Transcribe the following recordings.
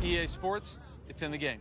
EA Sports, it's in the game.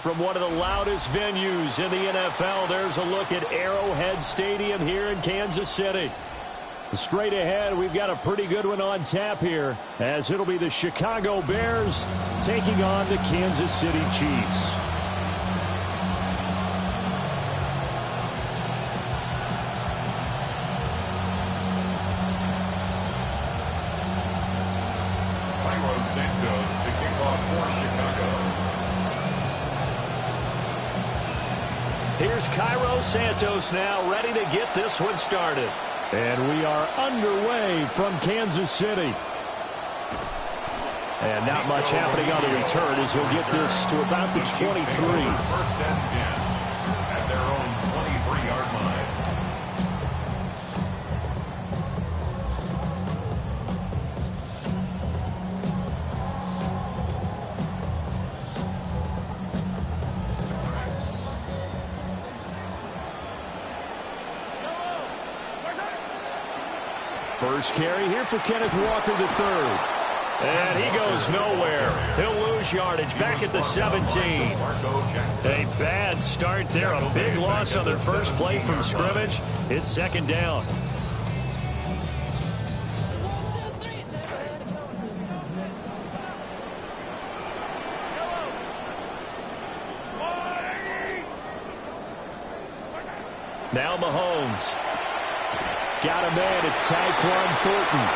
From one of the loudest venues in the NFL, there's a look at Arrowhead Stadium here in Kansas City. Straight ahead, we've got a pretty good one on tap here, as it'll be the Chicago Bears taking on the Kansas City Chiefs. Here's K.o.b.e. Santos now, ready to get this one started. And we are underway from Kansas City. And not much happening on the return as he'll get this to about the 23. First and 10 at their own 23-yard line. First carry here for Kenneth Walker III. And he goes nowhere. He'll lose yardage back at the 17. A bad start there. A big loss on their first play from scrimmage. It's second down. Now Mahomes. Got a man. It's Tyquan Thornton.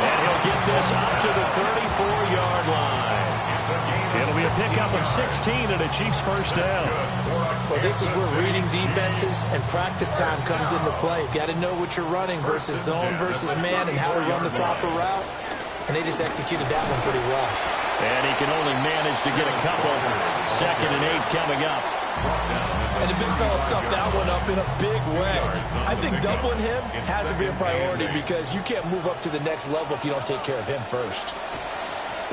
And he'll get this up to the 34-yard line. It'll be a pickup of 16 and a Chiefs first down. Well, this is where reading defenses and practice time comes into play. You've got to know what you're running versus zone versus man and how to run the proper route. And they just executed that one pretty well. And he can only manage to get a couple. 2nd and 8 coming up. And the big fella stuffed that one up in a big way. I think doubling him has to be a priority because you can't move up to the next level if you don't take care of him first.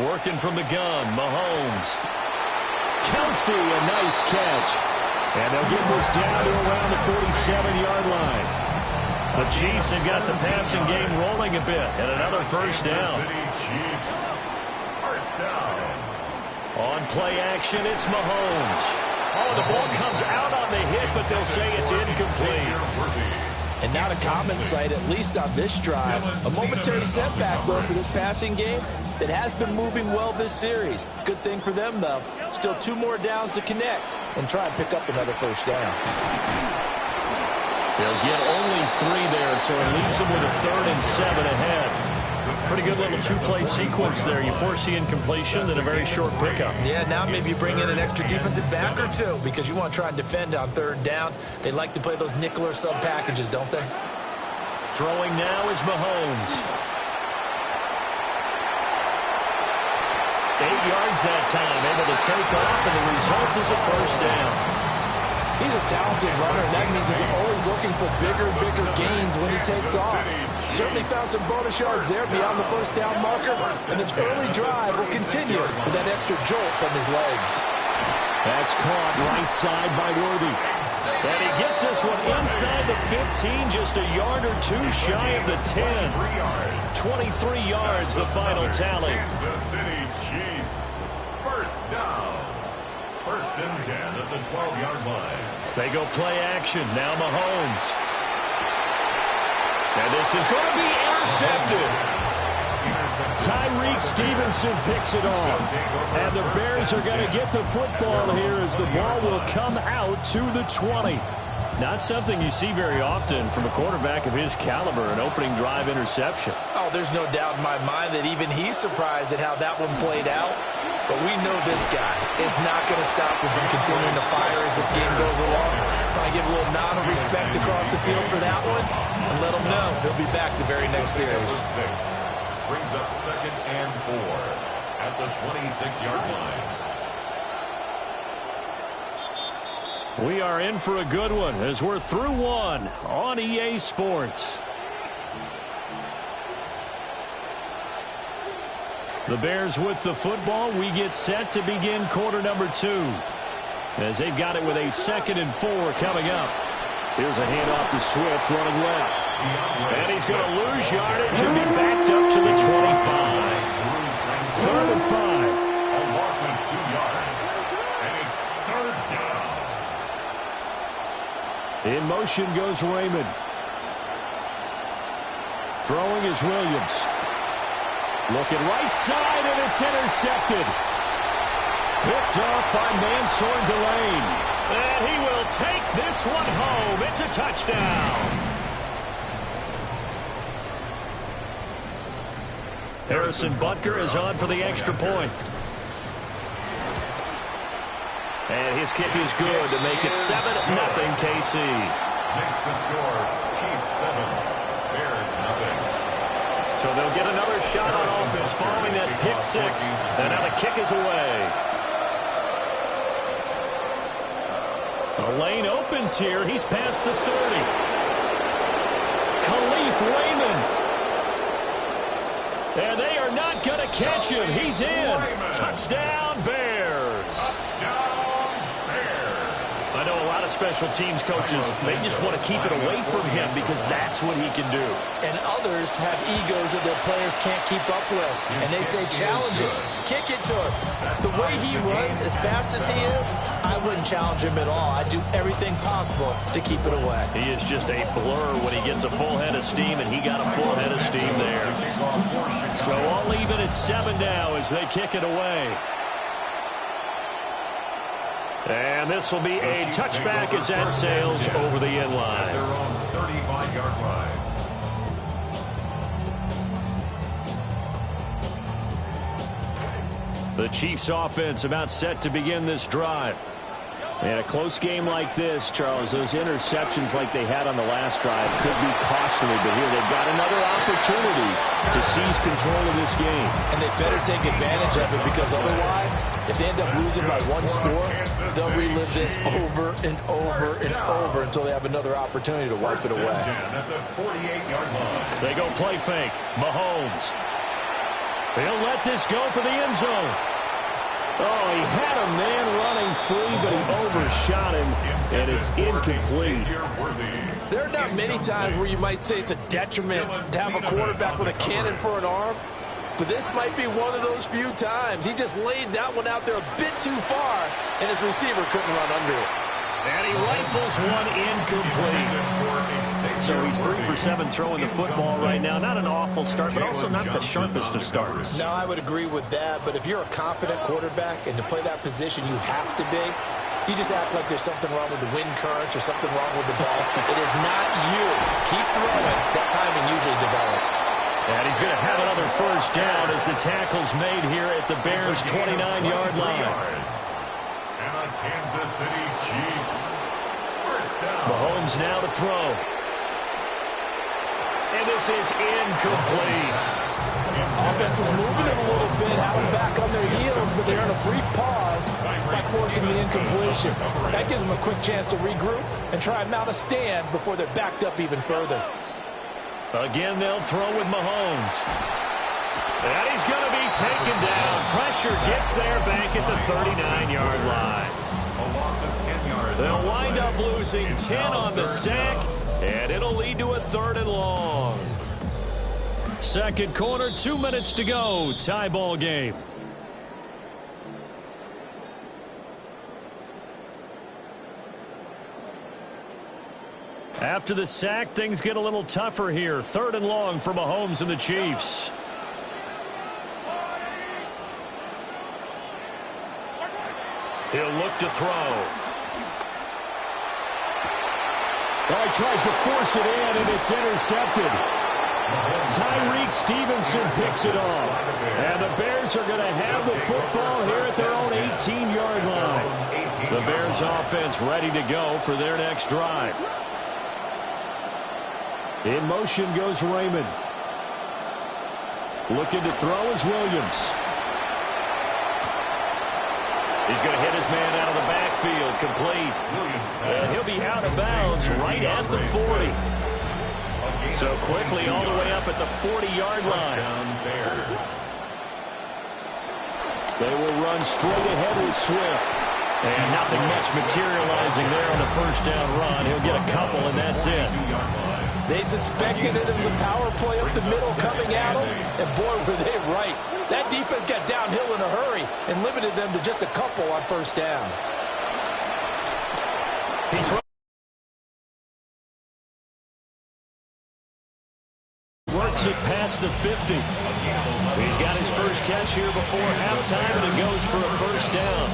Working from the gun, Mahomes. Kelsey, a nice catch. And they'll get this down to around the 47-yard line. The Chiefs have got the passing game rolling a bit. And another first down. On play action, it's Mahomes. Oh, the ball comes out on the hit, but they'll say it's incomplete. And not a common sight, at least on this drive. A momentary setback, though, for this passing game that has been moving well this series. Good thing for them, though. Still 2 more downs to connect and try and pick up another first down. They'll get only 3 there, so it leaves them with a 3rd and 7 ahead. Pretty good little 2-play sequence there. You force the incompletion, then a very short pickup. Yeah, now maybe you bring in an extra defensive back or 2 because you want to try and defend on 3rd down. They like to play those nickel or sub packages, don't they? Throwing now is Mahomes. 8 yards that time, able to take off, and the result is a first down. He's a talented runner, and that means he's always looking for bigger and bigger gains when he takes off. Certainly found some bonus yards there beyond the first down marker, and this early drive will continue with that extra jolt from his legs. That's caught right side by Worthy. And he gets this one inside the 15, just a yard or two shy of the 10. 23 yards, the final tally. Kansas City Chiefs. First down. First and 10 at the 12-yard line. They go play action. Now Mahomes. And this is going to be intercepted. Tyreek Stevenson picks it off. And the Bears are going to get the football here as the ball will come out to the 20. Not something you see very often from a quarterback of his caliber, an opening drive interception. Oh, there's no doubt in my mind that even he's surprised at how that one played out. But we know this guy is not going to stop him from continuing to fire as this game goes along. Probably give a little nod of respect across the field for that one and let him know he'll be back the very next series. Brings up 2nd and 4 at the 26-yard line. We are in for a good one as we're through one on EA Sports. The Bears with the football. We get set to begin quarter number 2 as they've got it with a 2nd and 4 coming up. Here's a handoff to Swift running left. And he's going to lose yardage and be backed up to the 25. 3rd and 5. A loss of 2 yards. And it's 3rd down. In motion goes Raymond. Throwing is Williams. Looking right side, and it's intercepted. Picked off by Mansour Delane. And he will take this one home. It's a touchdown. Harrison Butker is on for the extra point. And his kick is good to make it 7-0 KC. Makes the score. Chiefs 7. Bears nothing. So they'll get another shot on offense following that pick 6. And now the kick is away. The lane opens here. He's past the 30. Khalif Raymond. And they are not going to catch him. He's in. Touchdown, Bears. Touchdown, Bears. I know a lot of special teams coaches, they just want to keep it away from him because that's what he can do. And others have egos that their players can't keep up with. And they say, challenge it. Kick it to him. The way he runs as fast as he is, I wouldn't challenge him at all. I'd do everything possible to keep it away. He is just a blur when he gets a full head of steam, and he got a full head of steam there. So all even at 7 now as they kick it away. And this will be a touchback as that sails over the end line. Their own 35-yard line. The Chiefs offense about set to begin this drive. And a close game like this, Charles, those interceptions like they had on the last drive could be costly, but here they've got another opportunity to seize control of this game. And they better take advantage of it because otherwise, if they end up losing by 1 score, they'll relive this over and over and over until they have another opportunity to wipe it away. At the 48-yard line. They go play fake. Mahomes. He'll let this go for the end zone. Oh, he had a man running free, but he overshot him, and it's incomplete. There are not many times where you might say it's a detriment to have a quarterback with a cannon for an arm, but this might be one of those few times. He just laid that one out there a bit too far, and his receiver couldn't run under it. And he rifles one incomplete. So he's 3 for 7 throwing the football right now. Not an awful start, but also not the sharpest of starts. No, I would agree with that. But if you're a confident quarterback and to play that position, you have to be. You just act like there's something wrong with the wind currents or something wrong with the ball. It is not you. Keep throwing. That timing usually develops. And he's going to have another first down as the tackle's made here at the Bears' 29-yard line. And the Kansas City Chiefs. First down. Mahomes now to throw. And this is incomplete. Offense was moving it a little bit, having back on their heels, but they're in a brief pause. chance by forcing the incompletion. That gives them a quick chance to regroup and try and mount a stand before they're backed up even further. Again, they'll throw with Mahomes. And he's going to be taken down. Pressure gets there back at the 39-yard line. They'll wind up losing 10 on the sack, and it'll lead to a 3rd and long. Second quarter, 2 minutes to go. Tie ball game. After the sack, things get a little tougher here. 3rd and long for Mahomes and the Chiefs. He'll look to throw. Well, he tries to force it in, and it's intercepted. Tyreek Stevenson picks it off. And the Bears are going to have the football here at their own 18-yard line. The Bears offense ready to go for their next drive. In motion goes Raymond. Looking to throw is Williams. He's going to hit his man out of the backfield, complete. And he'll be out of bounds right at the 40. So quickly all the way up at the 40-yard line. They will run straight ahead with Swift. And nothing much materializing there on the first down run. He'll get a couple, and that's it. They suspected it was a power play up the middle coming at them, and boy, were they right. That defense got downhill in a hurry and limited them to just a couple on first down. Works it past the 50. He's got his first catch here before halftime, and it goes for a first down.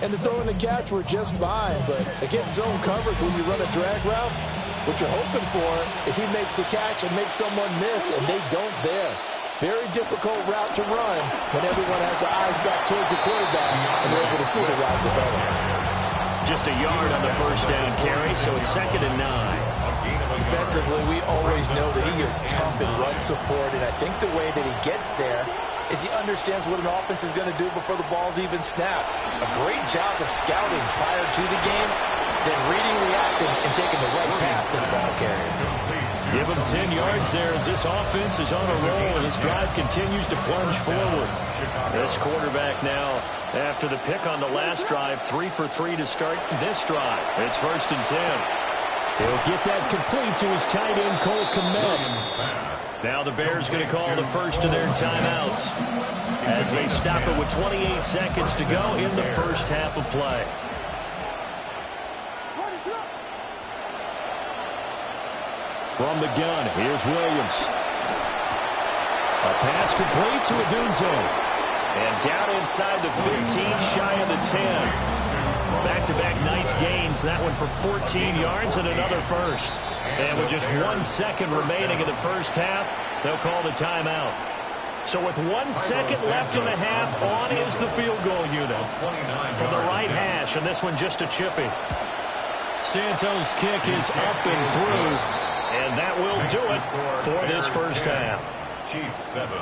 And the throw and the catch were just fine, but against zone coverage when you run a drag route, what you're hoping for is he makes the catch and makes someone miss, and they don't there. Very difficult route to run when everyone has their eyes back towards the quarterback and they're able to see the route develop. Just a yard on the first down carry, so it's 2nd and 9. Defensively, we always know that he is tough in run support, and I think the way that he gets there is he understands what an offense is going to do before the ball's even snapped. A great job of scouting prior to the game, then reading, reacting, and taking the right path to the ball carrier. Give him 10 yards there as this offense is on a roll. This drive continues to plunge forward. This quarterback now, after the pick on the last drive, 3 for 3 to start this drive. It's 1st and 10. He'll get that complete to his tight end, K.o.b.e. Now the Bears going to call the first of their timeouts as they stop it with 28 seconds to go in the first half of play. From the gun, here's Williams. A pass complete to Odunze. And down inside the 15, shy of the 10. Back-to-back nice gains. That one for 14 yards and another first. And with just 1 second remaining in the first half, they'll call the timeout. So with 1 second left in the half, on is the field goal unit. From the right hash, and this one just a chippy. Santos' kick is up and through. And that will do it for this first half.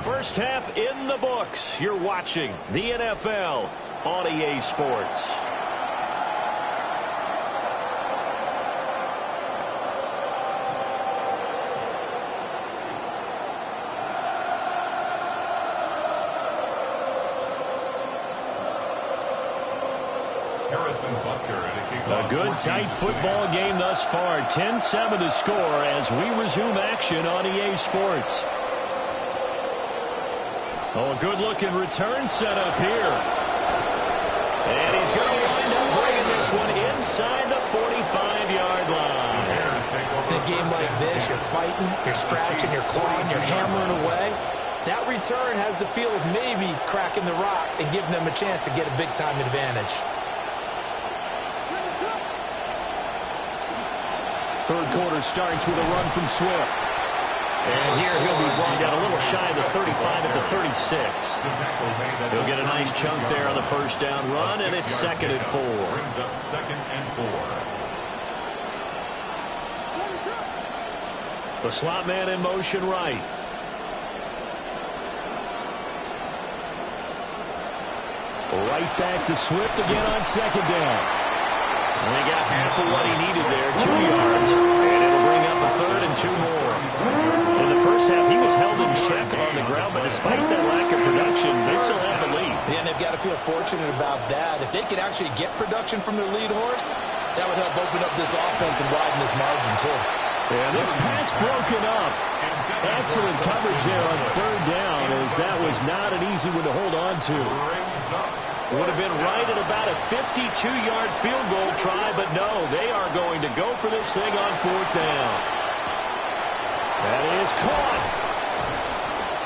First half in the books. You're watching the NFL on EA Sports. A good, tight football game thus far. 10-7 the score as we resume action on EA Sports. Oh, a good-looking return set up here. And he's going to wind up bringing this one inside the 45-yard line. In a game like this, you're fighting, you're scratching, you're clawing, you're hammering away. That return has the feel of maybe cracking the rock and giving them a chance to get a big-time advantage. Third quarter starts with a run from Swift. And here he'll be brought down a little shy of the 35 at the 36. He'll get a nice chunk there on the first down run, and it's 2nd and 4. Brings up 2nd and 4. The slot man in motion right. Right back to Swift again on second down. And he got half of what he needed there, 2 yards. And it'll bring up a third and 2 more. In the first half, he was held in check on the ground, but despite that lack of production, they still have the lead. Yeah, and they've got to feel fortunate about that. If they could actually get production from their lead horse, that would help open up this offense and widen this margin, too. Yeah, this pass broken up. Excellent coverage there on third down, as that was not an easy one to hold on to. Would have been right at about a 52-yard field goal try, but no, they are going to go for this thing on fourth down. That is caught.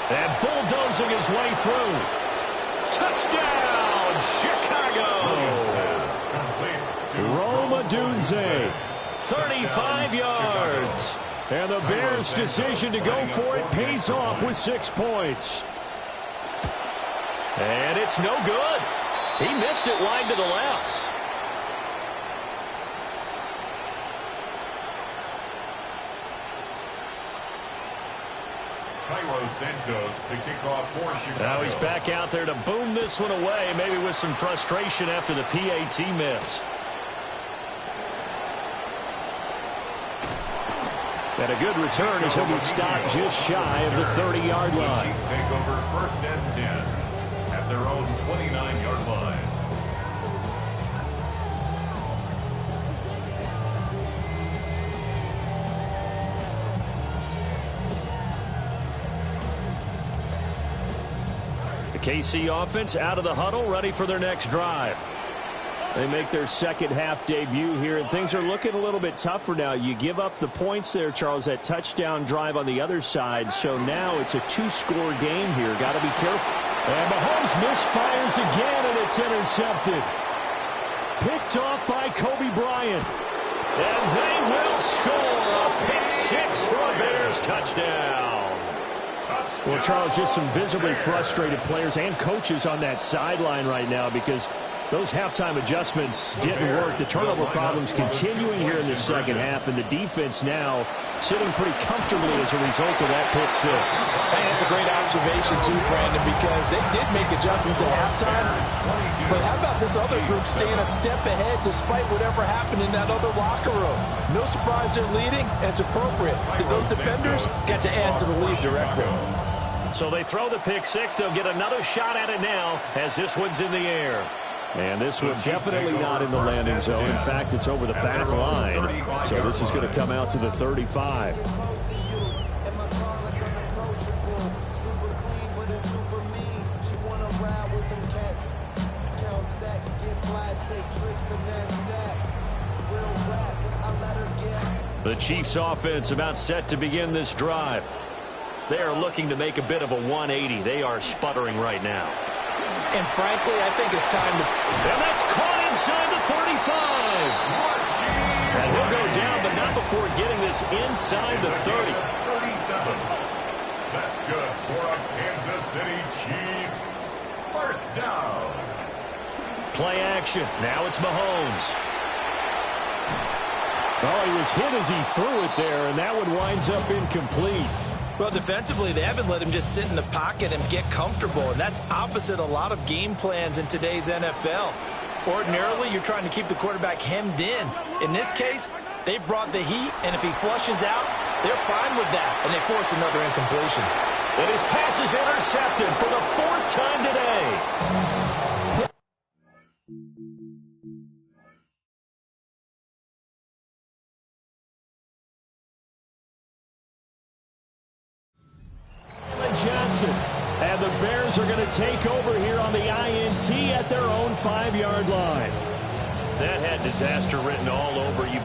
And bulldozing his way through. Touchdown, Chicago! Rome Odunze, 35 yards. And the Bears' decision to go for it pays off with 6 points. And it's no good. He missed it wide to the left. Santos to kick off for Chicago. Now he's back out there to boom this one away, maybe with some frustration after the PAT miss. And a good return as he'll be stopped just shy of the 30-yard line. Chiefs take over first and 10 at their own 29-yard line. The KC offense out of the huddle, ready for their next drive. They make their second half debut here, and things are looking a little bit tougher now. You give up the points there, Charles, that touchdown drive on the other side. So now it's a 2-score game here. Got to be careful. And Mahomes misfires again, and it's intercepted. Picked off by Kobe Bryant. And they will score a pick 6 for a Bears touchdown. Well, Charles, just some visibly frustrated players and coaches on that sideline right now because those halftime adjustments didn't work. The turnover problems continuing here in the second half, and the defense now sitting pretty comfortably as a result of that pick 6. And that's a great observation, too, Brandon, because they did make adjustments at halftime. But how about this other group staying a step ahead despite whatever happened in that other locker room? No surprise they're leading, and it's appropriate that those defenders got to add to the lead directly. So they throw the pick 6. They'll get another shot at it now as this one's in the air. And this one definitely not in the landing zone. In fact, it's over the back line. So this is going to come out to the 35. The Chiefs offense about set to begin this drive. They are looking to make a bit of a 180. They are sputtering right now. And frankly, I think it's time to... And that's caught inside the 35. And he'll go down, but not before getting this inside the 30. 37. That's good for a Kansas City Chiefs. First down. Play action. Now it's Mahomes. Oh, he was hit as he threw it there, and that one winds up incomplete. Well, defensively, they haven't let him just sit in the pocket and get comfortable, and that's opposite a lot of game plans in today's NFL. Ordinarily, you're trying to keep the quarterback hemmed in. In this case, they brought the heat, and if he flushes out, they're fine with that, and they force another incompletion. And his pass is intercepted for the 4th time today. Johnson. And the Bears are going to take over here on the INT at their own 5-yard line. That had disaster written all over you.